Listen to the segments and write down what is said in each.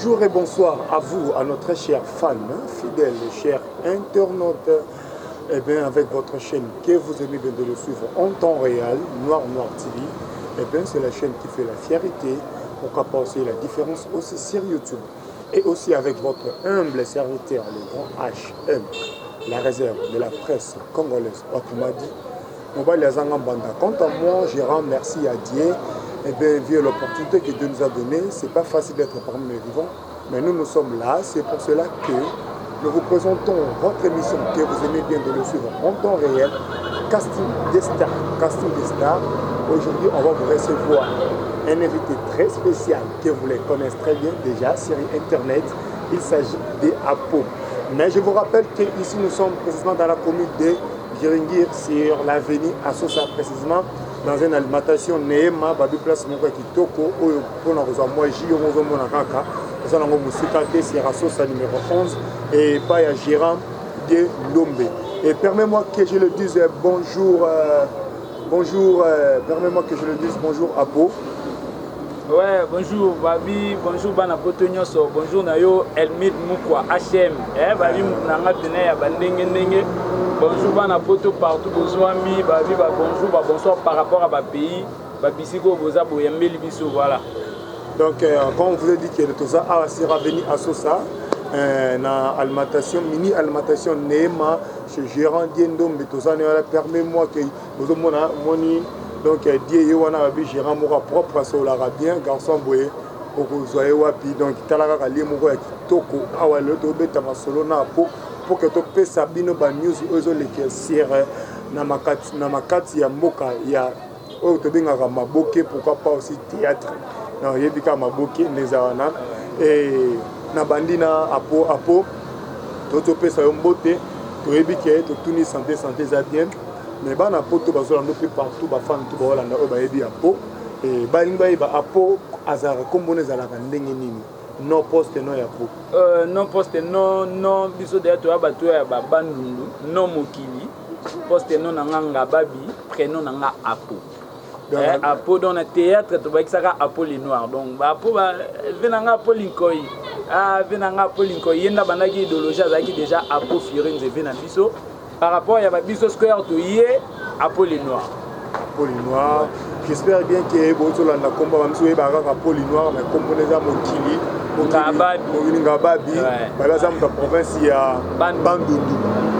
Bonjour et bonsoir à vous, à notre chers fans, fidèles, chers internautes. Eh bien, avec votre chaîne que vous aimez bien de le suivre en temps réel, Noir TV, eh bien, c'est la chaîne qui fait la fierté, pourquoi pas aussi la différence aussi sur YouTube. Et aussi avec votre humble serviteur, le grand HM, la réserve de la presse congolaise, autrement dit. Quant à moi, je rends merci à Dieu. Eh bien, vu l'opportunité que Dieu nous a donnée, c'est pas facile d'être parmi les vivants, mais nous sommes là. C'est pour cela que nous vous présentons votre émission que vous aimez bien de le suivre en temps réel, Casting des Stars. Casting des Stars. Aujourd'hui, on va vous recevoir un invité très spécial que vous les connaissez très bien déjà sur Internet. Il s'agit des Apo. Mais je vous rappelle qu'ici, nous sommes précisément dans la commune de Giringir, sur l'avenue Assosa, précisément dans une alimentation Neema, Babi Place Moko Kitoko, pour nous moi Jiro Monakaka, nous allons vous sur Assosa numéro 11 et pas à Giram de Lombe. Et permets-moi que je le dise bonjour, permets-moi que je le dise bonjour Apo. Ouais, bonjour Babi, bonjour Bana Potonyoso, bonjour Nayo Elmid Moukwa HM. Babi Nanga Tene ya Bandenge. Bonjour Bana Poto partout, bonjour ami, Babi, bonjour, bonsoir par rapport à ma pays, Babi Siko Boza Boyembe Libiso, voilà. Donc, quand on vous a dit que tout ça a revenu à Sosa, na alimentation, mini alimentation Neema, chez Gérard Diendombe, tout ça, permet-moi que vous avez donc, Dieu Yowana Babi Gérard Moura propre à Sola bien, garçon Boye, pour que vous soyez wapi, donc, Talaka Liemoko et Toko, Awale, Tobeta Masolo na po. Pour que tu puisses sabino ba news ozo leke sir na makati ya mboka ya o to benga maboke, pourquoi pas aussi théâtre na yebika maboke nezawana et na bandina apo to pesa yo mbote to yebike to tuni santé za bien mais bana poto bazola ndo pe partout ba fan to ba Holanda o ba yebi apo et balinga ba apo azara kombone za la ndenge nini. Non poste non ya po. Non poste non biso de to abato ya babandundu non mokili. Poste non nanga babi, prénom nanga Apo. Apo dans le théâtre to ba kisaka Apo les noirs. Donc ba Apo ba venanga Apo Linkoy. Venanga Apo Linkoy yenda bandaki idéologie azaki déjà Apo Firenze vena biso. Par rapport ya ba biso square to yé Apo les noirs. Apo les noirs. J'espère bien que bozola na komba bamso e ba Apo les noirs mais comme les mokili. Ngababi, baza mu province ya Bandundu.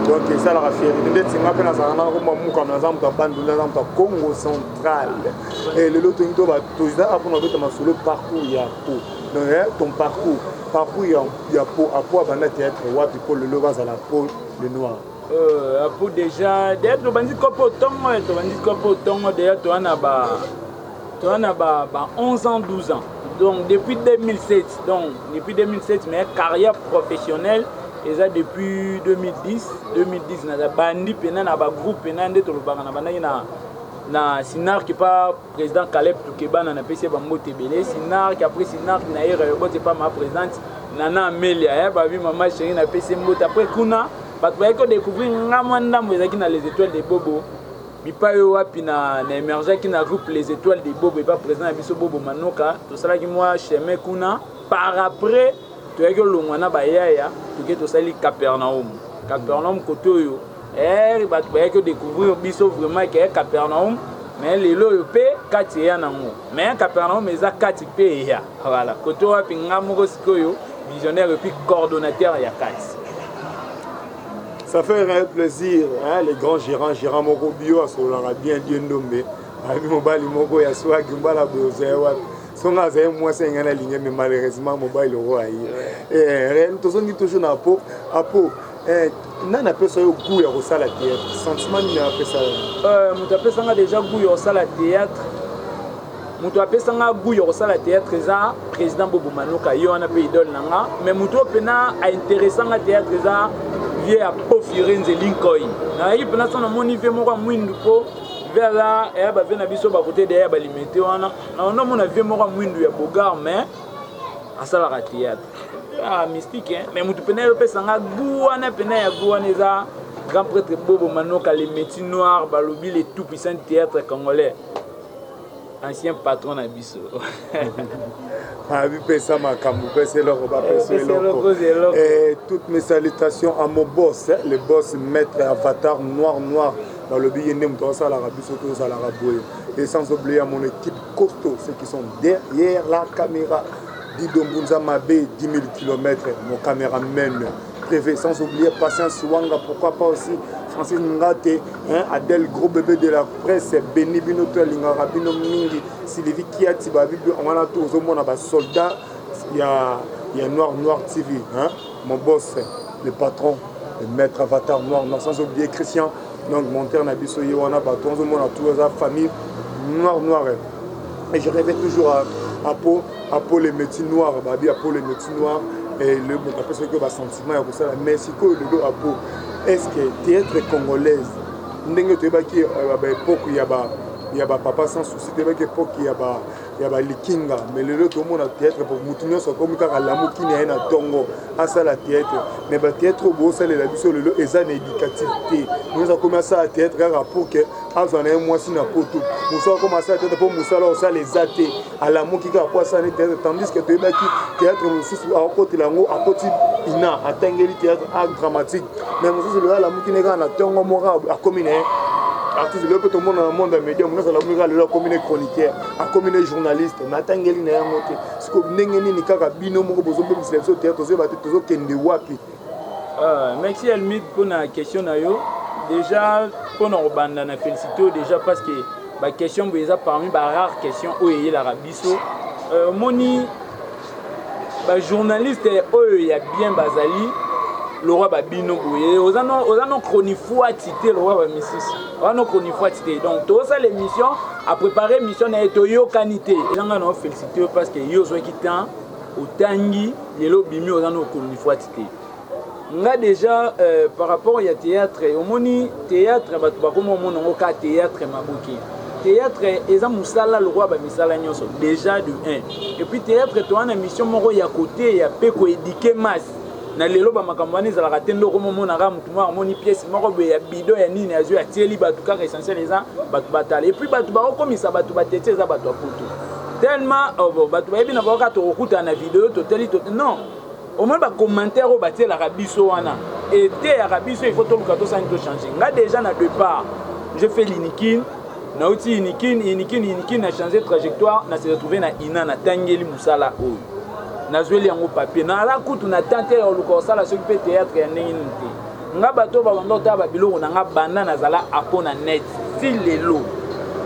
Donc ça la fierté. Ndeti nga pena za na ko mu comme na zamu ta Bandundu na zamu ta Congo central. Et le lot to ba to za apo na beta masolo parcours ya po. Donc ton parcours ya po apo abana théâtre wapi pour le loba za la peau le noir. Apo déjà d'être bandit kopo tongo déjà to ana ba 11 ans 12 ans. Donc depuis 2007, mais carrière professionnelle, et ça depuis 2010, na bandi pena na ba groupe pena ndeto lobanga na bandaki na Sinar qui pas président Caleb Tukeba na PC Bambo Tebele, Sinar qui après Sinar qui na ira yobote pas ma présidente Nana Amelia ba bi maman chérie na PC Mbot après kuna ba ko découvrir ngamanda mwezaki na les étoiles de Bobo. Bipa yo wapi na émergent qui na groupe les étoiles des Bobo et pas président biso Bobo Manoka tout ça là qui moi chemin kuna par après to yaki longwana ba yaya to sali Capernaum koto yo ba to yaki découvrir biso vraiment que Capernaum mais lelo yo pe kati ya nango mais Capernaum eza kati pe ya voilà koto wapi ngamoko sikoyo visionnaire et puis coordonnateur ya kati. Ça fait un plaisir, hein, les grands gérants Morobio, à Solara bien Diendombe, avec Mobile Moko, et à Swag, Mbala Bozewa. Son azé, moi, c'est un aligné, mais malheureusement, Mobile Roi. Et nous sommes toujours à Apo. Apo, n'a pas ça au goût au salle à théâtre. Sentiment, il a fait ça. Nous avons fait déjà goût au salle à théâtre. Nous avons fait ça goût au salle à théâtre. Président Bobo Manoka, il y a un peu d'idole. Mais nous avons fait intéressant à théâtre. Vie à Apo Firenze Linkoy. Na yi pena sona moni ve moko mwindu po vers et ba vena biso ba côté derrière ba limité wana. Na on mona ve moko mwindu ya Bogar mais asala ka théâtre. Mystique hein mais mutu pena yo pesa nga guana pena ya guana za grand prêtre Bobo Manoka les métiers noirs ba lobi les tout puissants théâtre congolais. ancien patron na biso. Et toutes mes salutations à mon boss, le boss maître Avatar Noir. Dans le billet, et sans oublier à mon équipe costaud, ceux qui sont derrière la caméra. Dido Mbunza Mabé, 10 000 km, mon caméraman privé, sans oublier Patience Wanga, pourquoi pas aussi Francis Ngate, Adèle, gros bébé de la presse, Beni Binoto, Lingara Bino Mingi, Sylvie Kiati, on a tous au monde, soldat, il y a Noir TV, mon boss, le patron, le maître Avatar Noir, sans oublier Christian, donc mon terre Nabiso Yowana, tout le monde, toute la famille, Noir. Et je rêvais toujours à Paul les métiers noirs, et le mot après ce que va sentiment pour ça, mais si que le dos à Pau, est-ce que théâtre congolaise, n'engue te baki époque il y a papa sans souci, te baki époque il y a likinga, mais le tout le monde a théâtre pour moutonner sur comme car l'amour qui n'est un tongo, à ça la théâtre, mais le théâtre beau ça les habitudes le est un éducativité, nous avons commencé à théâtre pour que avant un mois si n'a pas tout, nous avons commencé à théâtre pour Moussa là ça les athées, à l'amour qui a quoi ça théâtre, tandis que tu baki théâtre nous à côté lango à côté ina à tengeli théâtre art dramatique, mais nous c'est là l'amour qui n'est pas un tongo moral à commune artiste le tout le monde dans le monde des médias nous allons nous la commune chroniqueur à commune journaliste matangeli na yangote ce que ndengeni ni kaka bino moko bozo pe biso théâtre tozo ba tozo kende wapi merci Elmid pour la question na yo déjà pour nous banda na féliciter déjà parce que ba question beza parmi ba rare question oyo la rabiso moni ba journaliste oyo ya bien bazali le roi babino boye ozano chroniqueur tité le roi ba misisi ozano chroniqueur tité donc tout ça l'émission a préparé mission na toyo kanité elanga na féliciter parce que yo zo kitan otangi lelo bimi ozano chroniqueur tité nga déjà par rapport à théâtre omoni théâtre batu bakoma mona ngoka théâtre maboki théâtre eza musala le roi ba misala nyonso déjà de 1 et puis théâtre to ana mission moko ya côté ya pe ko éduquer masse na lelo ba makambani za la ratendo ko mona ga mutu mwa moni pièce moko be ya bido ya nini azu ya tieli batu ka essentiel eza batu batala et puis batu ba komisa batu batete eza batu aputu tellement batu ba yebi na ba ka to okuta na vidéo to teli to non au moins ba commentaire au batie la rabiso wana et dès la rabiso il faut tout le cas tout ça to changer nga déjà na deux parts j'ai fait l'inikin na outi inikin na changer trajectoire na se retrouver na ina na tangeli musala o na zweli yango papier na la kutu na tante ya luko sala ce qui théâtre ya ndenge nti nga bato ba ndota ba biloko na nga banda na zala apona net si lelo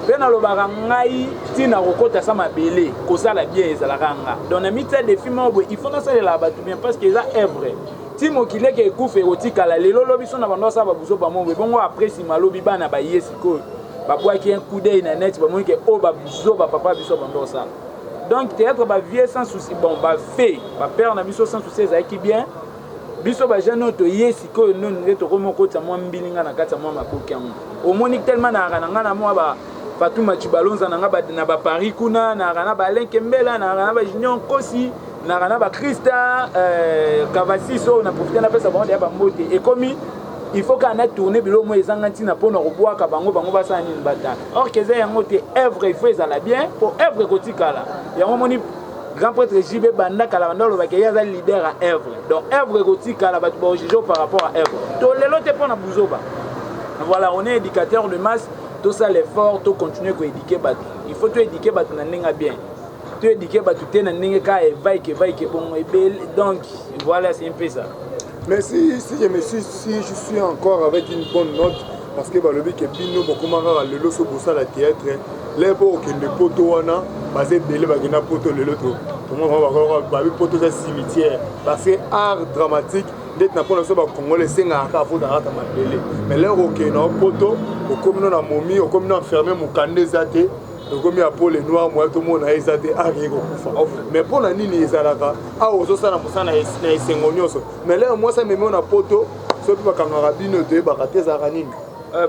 pena lo barangai tina kokota sa mabele ko sala bien ezalaka nga donc na mita de film obo il faut na sala la batu bien parce que ça est vrai timo kileke ekufe otikala lelo lobi so na bando sa ba buso ba mo bongo après si malobi bana ba yesiko ba boaki un coup d'œil na net ba mo ke o ba buso ba papa biso bando sa donc théâtre ba vie sans souci bon ba fait ba père na biso sans souci ça qui bien biso ba jeune to yesiko non ndeto ko moko ta mo mbilinga na kata mo maboki yango o monique tellement na ngana na mo ba Fatuma Chibalonza na ba Paris kuna na rana ba Lenkembela na rana ba Junior Kosi na rana ba Krista Kavasiso na profiter na pesa bande ya ba mbote et comme il faut qu'on a tourné bilo mo ezanga ntina pona roboa ka bango ba sa ni bata or que ça yango te œuvre il faut ça la bien pour œuvre kotikala yango moni grand prêtre JB banda kala banda lo ba ke ya leader à œuvre donc œuvre kotikala ba to juger par rapport à œuvre to lelo te pona buzoba voilà on est éducateur de masse. Tout ça l'effort, tout continuer à éduquer batu. Il faut tout éduquer batu na nenga bien. Tout éduquer batu te na nenga ka vai que bon et belle. Donc voilà, c'est un peu ça. Mais si je suis encore avec une bonne note parce que le but que bino bokomara le loso bossa la théâtre les pour que le poto wana basé belé bagina poto le loto. Comment on va poto ça cimetière parce que art dramatique d'être na pona so ba congolais senga ka fo dans ta mabele mais là OK na poto au comme na momi au comme na enfermé mukande zate au comme ya pole noir moi tout monde na ezate ari ko kufa mais pour na nini ezalaka a ozo sana musana na esengonyoso mais là moi ça me met na poto so pa kangara bino te ba kateza kanini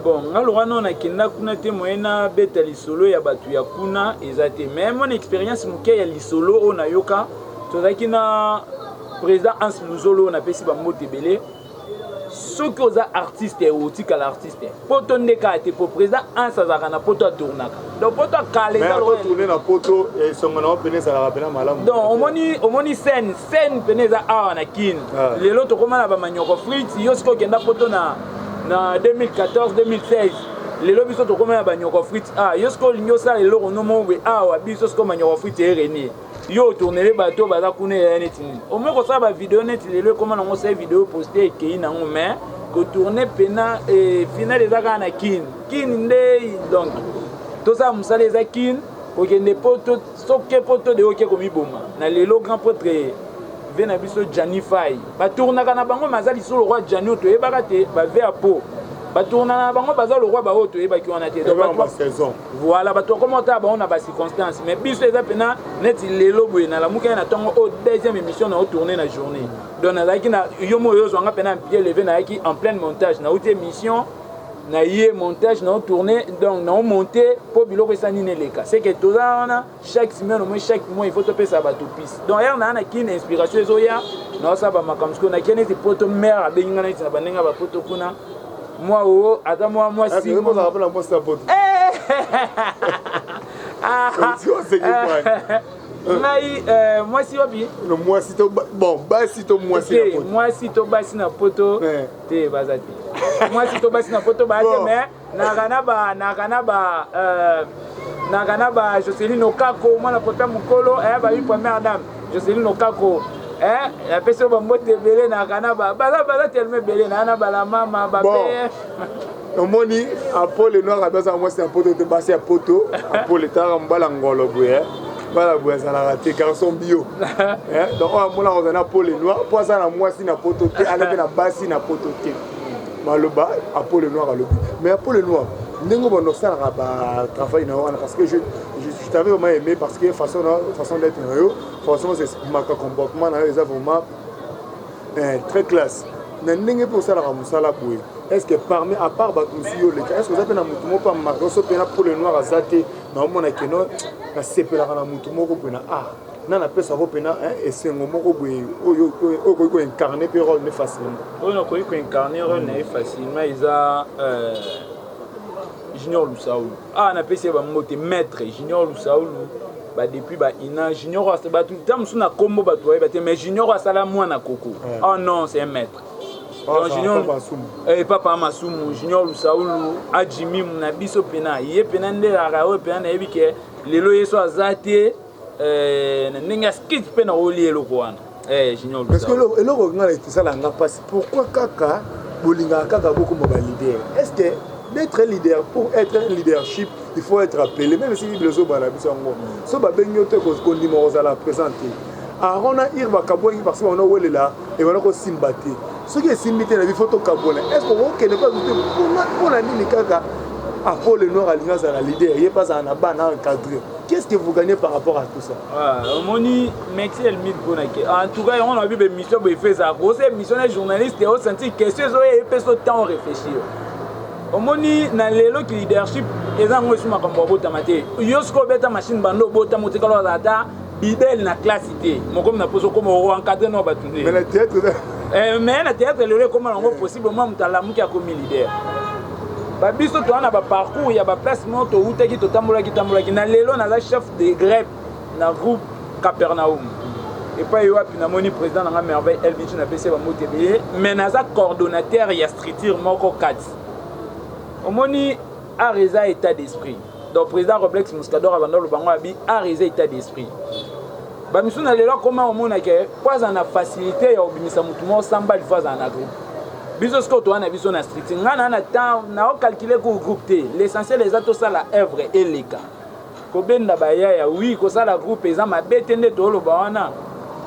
bon ngalo wana na kinda kuna te moyena beta lisolo ya batu ya kuna ezate mais mon expérience muke ya lisolo ona yoka tozaki na président Hans Luzolo na pesi ba motebele ceux qui sont artistes ou qui sont artistes poto ndeka ate pour président un sazaka na poto tournaka donc poto calé mais on tourner na poto et songona pene ça la rappelle malamu donc omoni scène pene za awa na kin lelo to komana ba manyoko frites yosko kenda poto na 2014 2016 lelo biso to komana ba nyoko frites yosko linyosa lelo no mowe awa biso sko manyoko frites ereni yo tourner bateau baza kuna net au moins ko ça ba vidéo net lelo comment on sait vidéo poster ke ina mais ko tourner pena et final ezaka na kin nde donc tout ça musala ezakin ko kende poto soke poto de oke komi boma na lelo grand prêtre vena biso Janify ba tournaka na bango mazali sur le roi Jani to ebaka te ba ve apo ba tournana bango baza le roi ba oto ebaki wana te donc ba saison voilà ba to commenta ba on a ba circonstance mais biso eza pena net lelo boye na la muka na tongo au deuxième émission na tourner na journée donc na laki na yomo yo zwanga pena pied levé na yaki en plein montage na outé émission na yé montage na tourner donc na monter pour biloko esani neleka c'est que tout ça on a chaque semaine au moins chaque mois il faut topé ça ba topis donc hier na ki une inspiration ezoya na ça ba makamsko na kene te poto mère abenga na tina banenga ba poto kuna moi oh attends moi si moi ça rappelle moi ça poto moi si wapi le moi si to bon basi to moi si na poto moi si to basi na poto te bazati moi si to basi na poto ba mais nakana ba Jocelyne Okako mwana pota mukolo ba yu première dame Jocelyne Okako la personne va monter belé nakana ba baza tellement belé na bala mama ba on moni Apollo noir a besoin moi c'est un poto te basi à poto Apollo ta mbala ngolo boye bala boye ça la raté garçon bio donc on mona on a Apollo noir pour ça na moi si na poto te aller na basi na poto te maloba Apollo noir alobi mais Apollo noir ndenge bon ça ba travail na wana parce que je t'avais vraiment aimé parce que façon d'être yo forcément c'est ma comportement na eza vraiment très classe na ndenge pour ça la musala boye est-ce que parmi à part batumsio le est-ce que vous avez na mutumo pa maroso pena pour le noir azate na mona keno na sepela na mutumo ko pena na pesa ko pena et c'est ngomoko boye oyo ko incarner pe rôle ne facilement on ko incarner rôle ne facilement isa Junior Lusaoulou na pesa ba moté maître Junior Lusaoulou ba depuis ba ina Junior ba tout temps suna kombo ba toi ba te mais Junior asala mwana koko non c'est un maître Junior Papa Masumu Junior Lusaoulou Adjimi na biso pena ye pena nde la rawo pena na ebike lelo yeso azate na ninga skit pena olielo kwana Junior Lusaoulou parce que eloko ngala ça la nga passe pourquoi kaka bolinga kaka beaucoup mo ba leader est-ce que d'être leader pour être un leadership il faut être appelé même si le so bana biso ngo so ba benyo te ko ndimo ozala présenter on a irba kabongi parce qu'on a wele là et on a ko simbate ce qui est simbité la photo kabona est-ce que ne pas pour la nini kaka Apollo noir alliance à la leader il pas en bana encadré qu'est-ce que vous gagnez par rapport à tout ça moni merci el mit bonake en tout cas on a vu des missions be fait ça grosse mission de journaliste et au senti question zo et peut temps réfléchir omoni na lelo ki leadership ezango esuma kambo botamate yosko beta machine bando botamo tikalo data bidel na classité moko na poso comme encadrer no batunde mais na théâtre lelo comment on possible moi mutala muki akomi leader ba biso to na ba parcours ya ba place moto utaki to tambola ki na lelo na la chef de grève na groupe Capernaum et pas yo api na moni président na merveille Elvich na PC ba motebe mais na za coordonnateur ya structure moko 4 omoni a reza état d'esprit donc président Roblex Muscador abandon le bango abi a reza état d'esprit ba misu na lelo comment omona ke pas en facilité ya obimisa mutumo samba il faut en agri biso sko to na biso na street ngana na temps na o calculer ko groupe T l'essentiel les autres ça la œuvre et les cas ko benda ba ya oui ko ça la groupe eza mabetende to lo ba wana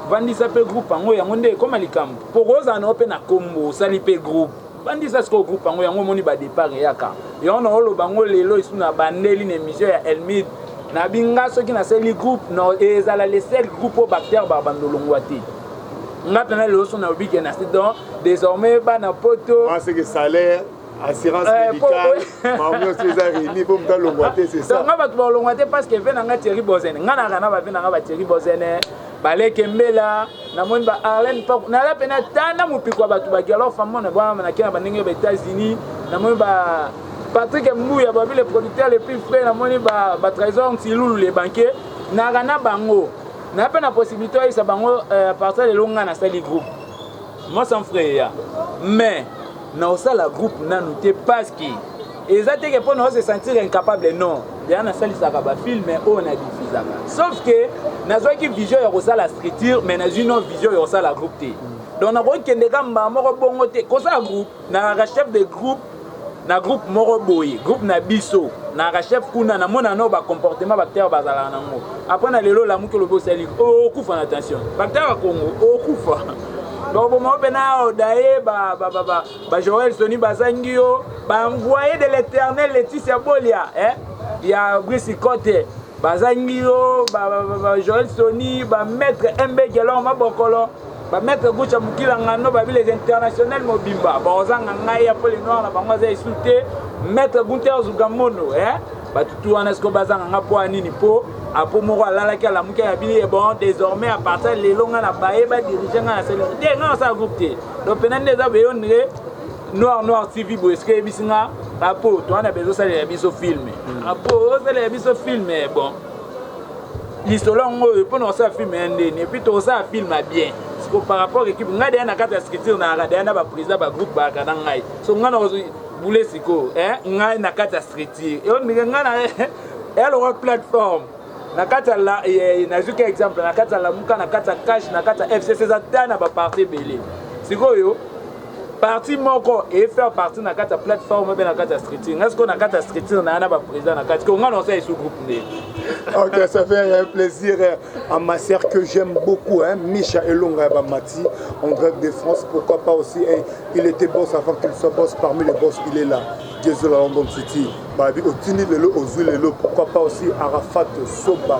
vandi sa pe groupe ngo ya ngonde comme likambo poroza na open na kombo sali pe groupe bandi sa sko groupe ngo yango moni ba départ yaka yo na lo bango lelo isuna bandeli na émission ya Elmid na binga soki na seli groupe no ezala les sel groupe bactère barbandolongwati ngata na lo so na obike na donc désormais ba na poto c'est que salaire assurance médicale mamio c'est réuni pour me longwati c'est ça donc ngaba to longwati parce que vena nga Thierry Bozen ngana kana ba vena nga ba Thierry Bozen baleke mbela namoni ba Arlen pa na pena tana mupikwa batu baki alors famo na bana na kena bandenge ba États-Unis namoni ba Patrick Mbouya ba le producteur le plus frais namoni ba Trésor Ntilulu les banquiers na gana bango na pena possibilité ça bango à partir de longa na sali groupe moi sans frère mais na la groupe na noté parce que exactement pour nous se sentir incapable non bien na sali ça ba film mais on a diffusé sauf que na zo qui vision ya ça la structure mais na une autre vision ya ça la groupe té donc na ko kende kamba moko bongo té ko ça groupe na chef de groupe na groupe moko boye groupe na biso na chef kuna na mona no ba comportement bactère bazala nango après na lelo la muke lobo sali oh kufa na attention bactère ba Congo oh kufa donc bon moi bena odaye ba Joël Sony bazangio ba envoyé de l'Éternel Laetitia Bolia il y a Brice Côté bazangio ba Joël Sony ba maître MB Gelon mabokolo ba maître Gucha Mukila ngano ba les internationaux mobimba ba ozanga ngai ya pole noir na bango za insulté maître Gunther Zugamono ba tutu wana sko bazanga ngapo anini po apo moko alala ki ala muke ya bili et bon désormais à partir de longa na baye ba diriger nga na célébrer nga sa groupe té donc penande za beyo ndre noir TV boeske bisinga apo to ana bezo ça les biso film apo ça les biso film bon l'histoire ngo pour nous ça film ndé et puis to ça film bien par rapport à l'équipe, on a des écritures na ba président ba groupe ba kana ngai. So ngana boule siko, ngai na kata écriture. Et on ngana elle aura plateforme. Na kata la na juka exemple na kata la muka na kata cash na kata FCC za tana ba parti belé. Siko yo parti moko et faire partie na kata plateforme be na kata écriture. Est-ce qu'on a kata écriture na ba président na kata ko ngana on sait sous groupe né. Ok, ça fait un plaisir à ma sœur que j'aime beaucoup, Micha Elonga Bamati, en direct de France. Pourquoi pas aussi, il était boss avant qu'il soit boss, parmi les boss, il est là. Jésus la London City. Otini Lelo, Ozu Lelo, pourquoi pas aussi Arafat Soba,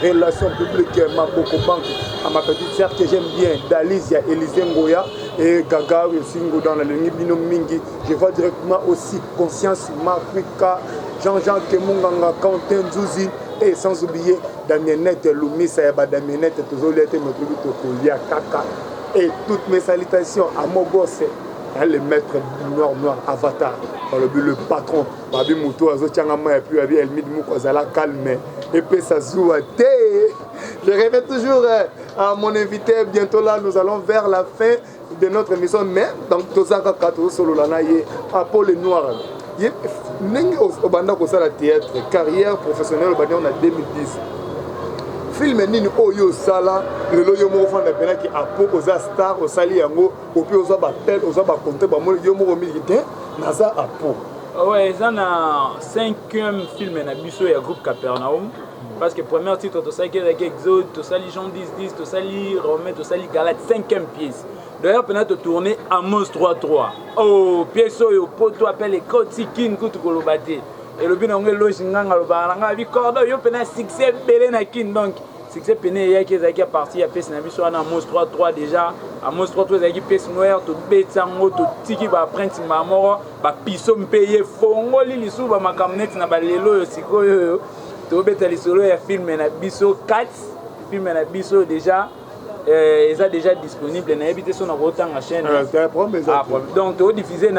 Relations publiques, Maboko Bank, à ma petite sœur que j'aime bien, Dalizia, Élisée Ngoya et Gaga aussi dans la ligne Bino Mingi. Je vois directement aussi Conscience Mafrika. Jean-Jean Kemunganga, Quentin Zouzi et sans oublier Damienette Lumisa et Damienette Tozoliette Motolia Kaka et toutes mes salutations à mon boss, le maître noir Avatar, le patron, Babi Mouto Azotiangama et puis Elmid Moukozala calme et puis ça joue à thé. Je rêvais toujours à mon invité, bientôt là nous allons vers la fin de notre émission, mais dans Tozaka Kato Sololanaye, à Paul Noir. Au banda ko sala théâtre carrière professionnelle au banda on a 2010 film nini oyo sala le loyo mo fanda pena ki apo oza star o sali yango opi oza ba tel oza ba compter ba mo yo mo militaire naza apo ouais ça na 5e film na biso ya groupe Capernaum parce que premier titre to sali avec Exode to sali Jean 10 to sali Romain to sali Galate 5e pièce. D'ailleurs, pendant de tourner à Mons 3-3. Oh, pièce au poto appelle les Kotikin Kutukolobate. Et le bin anglais loge nganga lo baranga bi cordo yo pendant succès belé na kin donc succès pené ya ki zaki parti ya pièce na biso na Mons 3-3 déjà. À Mons 3-3 zaki pièce noire to betango to tiki ba prince mamoro ba piso mpeye fongo li lisu ba makamnet na ba lelo yo sikoyo to betali solo ya film na biso 4 film na biso déjà. Ils sont déjà disponibles na habité sur notre chaîne. Donc tu diffusé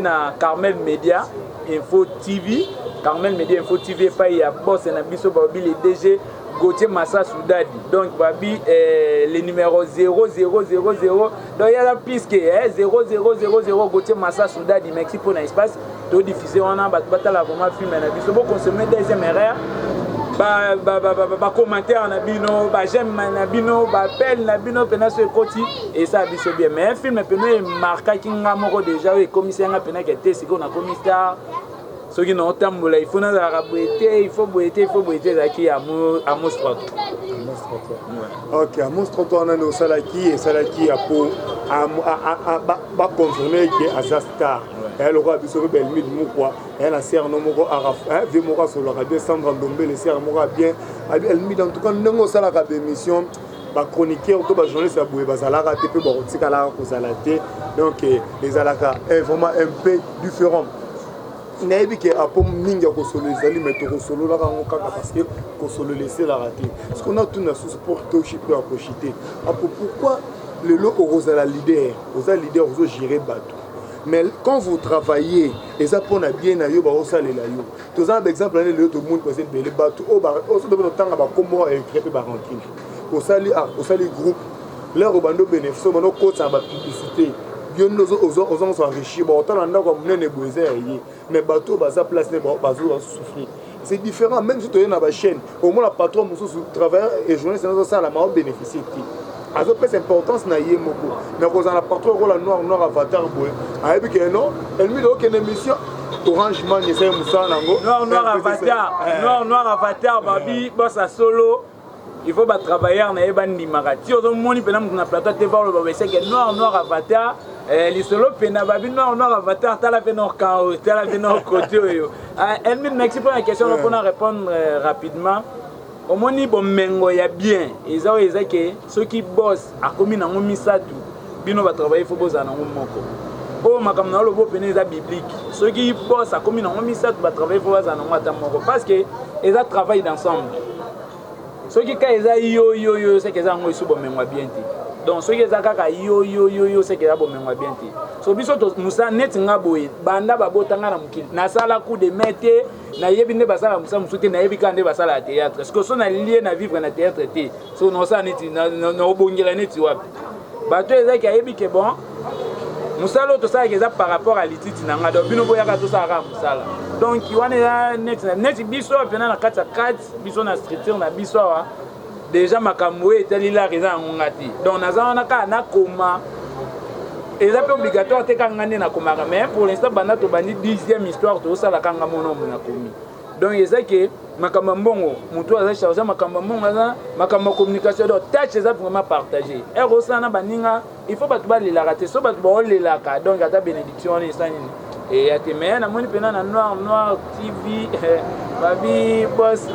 na Carmel Media Info TV. Carmel Media Info TV il y a boss na biso babi le DG Gauthier Massa Soudadi. Donc babi le numéro 0000 donc il y a la piste que 0000 Gauthier Massa Soudadi merci pour l'espace. Tu diffusé on a batala vraiment film na biso bon consommer deuxième erreur. Ba commentaire na bino ba j'aime na bino ba appel na bino pena sur côté et ça biso bien mais un film pena marqué qui nga moko déjà et commissaire nga pena qui était siko na commissaire ce qui non tambola il faut na raboiter il faut boiter zaki à Monstre. OK à Monstre on a no salaki et salaki a pour ba confirmer que Azastar elle aura biso be Elmid Mukwa elle a serre no moko araf vi moko sur le radio Sandra Ndombe le serre moko bien Elmid en tout cas ndongo sala ka émission ba chroniqueur to ba journaliste aboué bazala ka te pe ba rotika la ko zala te donc les alaka est vraiment un peu différent nayebi ke apo mingi ya kosolo ezali mais tokosolola kango kaka parce que kosolo esalaka te parce qu'on a tout na source pour tochipe ya kochite apo pourquoi lelo okozala leader ozogérer bato mais quand vous travaillez eza mpona bien na yo baosalela yo toza na exemple ane lelo tomoni pese ebele bato osotanga bakombo écrit mpe barankine osali groupe lero obanda obénéfice obanda okotisa na bapublicité yo nde ozongoso enrichir baotala ndako ya monene boye eza ya ye mais bato oyo baza place ne bazosouffrir c'est différent même si toye na bachaîne omona patron mosusu travailleur et journaliste nazosalama obénéficie te azopesa importance na ye moko mais kozala na patron okola noir avatar boye ayebi ke non elmide okende mission orange man esali mosala nango noir avatar babi bosa solo il faut batravailleur na ye bandimaka ti ozomoni mpena motu na plateau te valoba beseke noir avatar lisolo pena babi noir avatar tala mpe nor kan tala mpe nor côté oyo elmide merci pour la question mpona répondre rapidement omoni bomengo ya bien eza oyo eza ke soki boss akomi nango misatu bino batravaille fo bozala nango moko oyo makambo na olobo pene eza biblique soki boss akomi nango misatu batravaille fo bazala nango ata moko parce que eza travail d'ensemble soki ka eza yo seke eza yango esu bomengo ya bien te donc soki eza kaka yo seke eza bomengo ya bien te so biso mosala neti nga boye banda babotanga na mokili nasala coup de mai te nayebi nde basala mosala mosusu te nayebi kaka nde basala ya théâtre ceque so nalie na vivre na théâtre te so naosala neti naobongela neti wapi bato ezaki ayebi ke bon mosala oyo tosalaka eza par rapport à lititi na nga donc bino boyaka tosalaka mosala donc wana eza neti biso pena na kati ya kati biso na structure na biso awa déjà makambo oyo etali lare eza yango nga te donc naza wana kaka nakoma eza mpe obligatoire te kanga nde nakomaka mais pour l'instant banda tobandi 10e histoire tozosala kanga monombo nakomi donc eza ke makambo mbongo moto aza charge makambo mbongo aza makambo communication donc tâche eza vraiment partagé ere osala na baninga il faut bato balelaka te so bato baolelaka donc ata bénédiction wana esa nini eya te mais namoni mpena na noir tv babi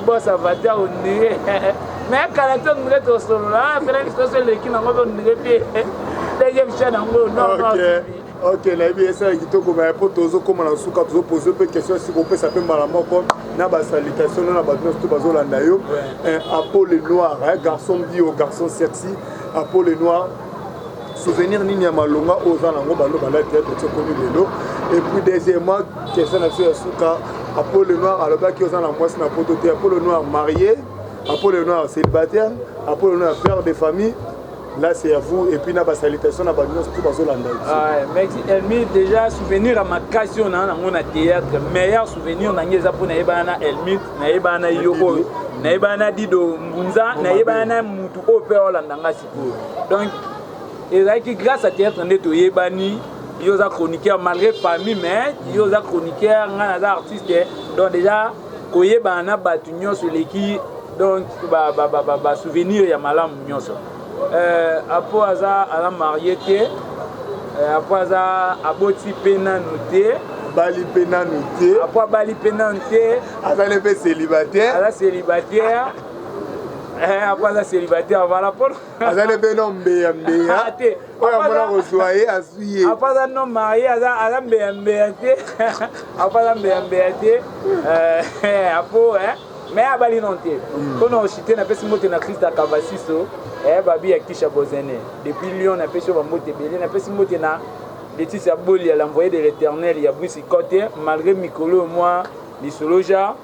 bos avatar ondire mais kala te ondire tosolola mpena lisoso eleki nango mpe ondire mpe deuxième chaîne yango noir tv ok nayebi esala kitoko mais po tozokóma na suka tozopose mpe question siko opesa mpe mbala moko na basalutation na bato nyonso to bazolanda yo apole noir garçon bio garçon sexy apole noir souvenir nini ya malonga oyo oza nango balobala théâtre tiokomi lelo et puis deuxièmement question na biso ya suka apole noir alobaki oza na mwasi na poto te apole noir marié apole noir célibataire apole noir père de famille. Là c'est à vous et puis na ba salutation na ba nyonso tout bazolanda. Merci Elmi déjà souvenir à ma occasion na ngona théâtre meilleur souvenir na ngeza pona yebana Elmi na yebana yoko na yebana Dido Mbunza na yebana mutu o pe olanda nga siko. Donc ezaki grâce à théâtre ndeto yebani yoza chroniqueur malgré famille mais yoza chroniqueur nga na artiste donc déjà koyebana batu nyonso leki donc ba souvenir ya malamu nyonso. Apo aza ala marié te apo aza aboti pena noté bali pena noté apo bali pena noté aza le pe célibataire apo aza célibataire voilà pour aza le pe non mbeya te oya mona kozoye asuye apo aza non marié aza mbeya te apo aza mbeya te apo mais abali non te kono ochité na pesi mote na Christ akavasiso babi ya kisha bozene depuis Lyon na pesi ba mote belé na pesi mote na Laetitia Boli à l'envoyé de l'Éternel ya Bruce Côté malgré Mikolo moi lisoloja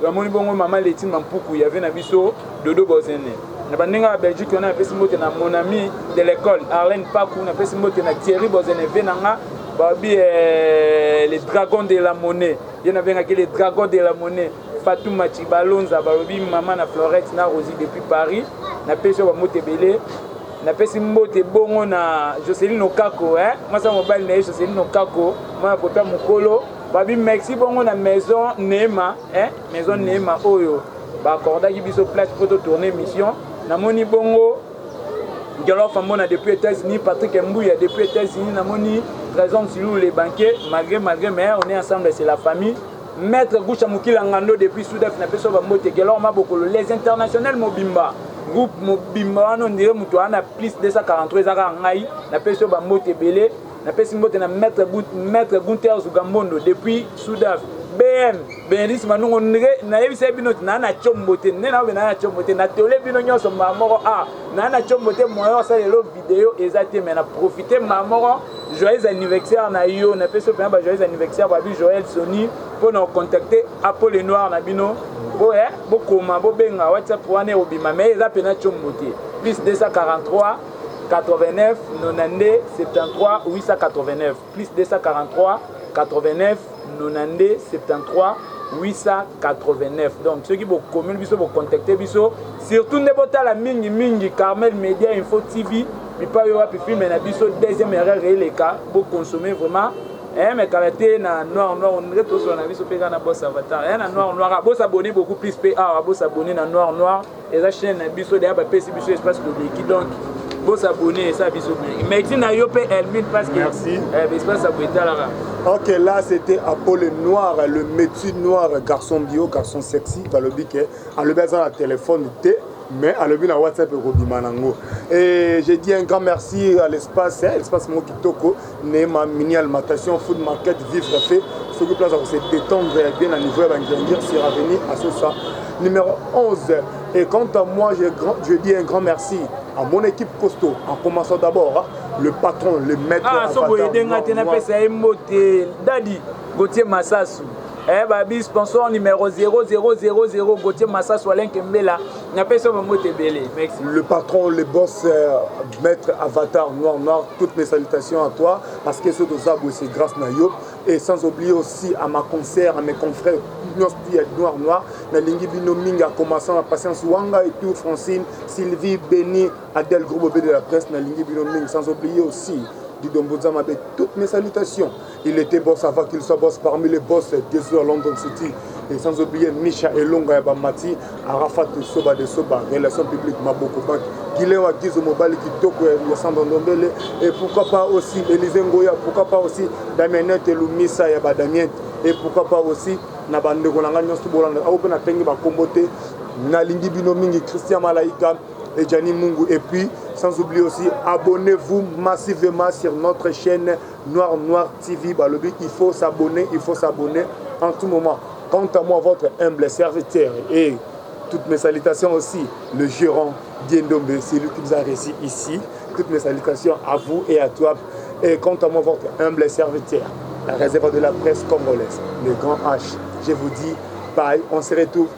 ramoni bongo maman Letine Mampuku ya na biso dodo bozene na bandinga ba Belgique on a pesi mote na mon ami de l'école Arlène Pakou na pesi mote na Thierry bozene venanga babi les dragons de la monnaie yana venga que les dragons de la monnaie Fatouma Chibalonza babi maman na Florette na Rosie depuis Paris na pesi ba mote belé na pesi mote bongo na Jocelyne Okako moi ça mobile na Jocelyne Okako moi pota mukolo babi merci bongo na maison Neema maison Neema oyo ba accorda ki biso place pour tourner mission na moni bongo Ngelo Famona depuis États-Unis Patrick Mbouya depuis États-Unis na moni raison sur les banquiers malgré mais on est ensemble c'est la famille. Maître Goucha Mukila Ngando depuis Soudaf na peso ba mote Ngelo ma bokolo les internationaux mobimba groupe mobimba wana ondire moto wana plus 243 ezaka ngai napesi yo bambote ebele napesi mbote na maître Gunther Zugambondo depuis Soudaf BM Benedis Manungo nayebisa bino na na chombote nena obe na chombote na tole bino nyonso mamoro na na chombote moyo sa lelo vidéo ezate mais na profiter mamoro joyeux anniversaire na yo na peso pe ba joyeux anniversaire ba bi Joël Sony pour nous contacter Apollo Noir na bino bo koma bo benga WhatsApp wane obima mais ezate na chombote plus 243 89 92 73 889 plus 243 89 92 73 889 donc ceux qui vont communiquer biso vont contacter biso surtout ne bota la mingi Carmel Media Info TV mais pas yo rapi film na biso deuxième erreur les cas pour consommer vraiment mais karaté na noir on est tous on a biso pe na boss avatar na noir boss abonner beaucoup plus PA boss abonner na noir et la chaîne na biso derrière ba PC biso espace de qui donc boss abonner ça biso mais ici na yo pe Elmine parce que merci espace abonner là. Ok, là c'était Apollo Noir, le métier noir, garçon bio, garçon sexy, dans le bic, à le besoin à téléphone, mais à le but à WhatsApp et Robimanango. Et j'ai dit un grand merci à l'espace Mokitoko, Nema Mini Alimentation, Food Market, Vivre Fait, ce qui place à se détendre bien à niveau de c'est revenu à ce ça. Numéro 11. Et quant à moi, je dis un grand merci à mon équipe costaud, en commençant d'abord le patron, le maître. Dadi Gauthier Massassou. Babi sponsor numéro 0000 Gauthier Massassou Alain Kembela. Le patron, le boss, maître Avatar Noir, toutes mes salutations à toi parce que ce que c'est grâce à Nayo. Et sans oublier aussi à ma concert, à mes confrères Noir, na lingi bino minga commençant à Patience Wanga et tout, Francine, Sylvie, Béni, Adèle Groupe de la presse, na lingi bino minga, sans oublier aussi Didombouzama avec toutes mes salutations. Il était boss avant qu'il soit boss parmi les boss des London City. Et sans oublier Misha Elonga Mati, Arafat Soba de Soba, Relations publiques Maboko Bank, Gilewa Gizo Mobali Kitoko Yasandandombele, et pourquoi pas aussi Élisée Ngoya, pourquoi pas aussi Damien Telumisa Yabadamien, et pourquoi pas aussi Nabande Golanga Nyostubolanga, Open Atengi Bakombote, Nalingi Binomingi, Christian Malaika, et Gianni Mungu. Et puis, sans oublier aussi, abonnez-vous massivement sur notre chaîne Noir TV. Le but, il faut s'abonner en tout moment. Quant à moi, votre humble serviteur et toutes mes salutations aussi, le gérant Diendombe, c'est lui qui nous a réussi ici. Toutes mes salutations à vous et à toi. Et quant à moi, votre humble serviteur, la réserve de la presse congolaise, le grand H. Je vous dis bye, on se retrouve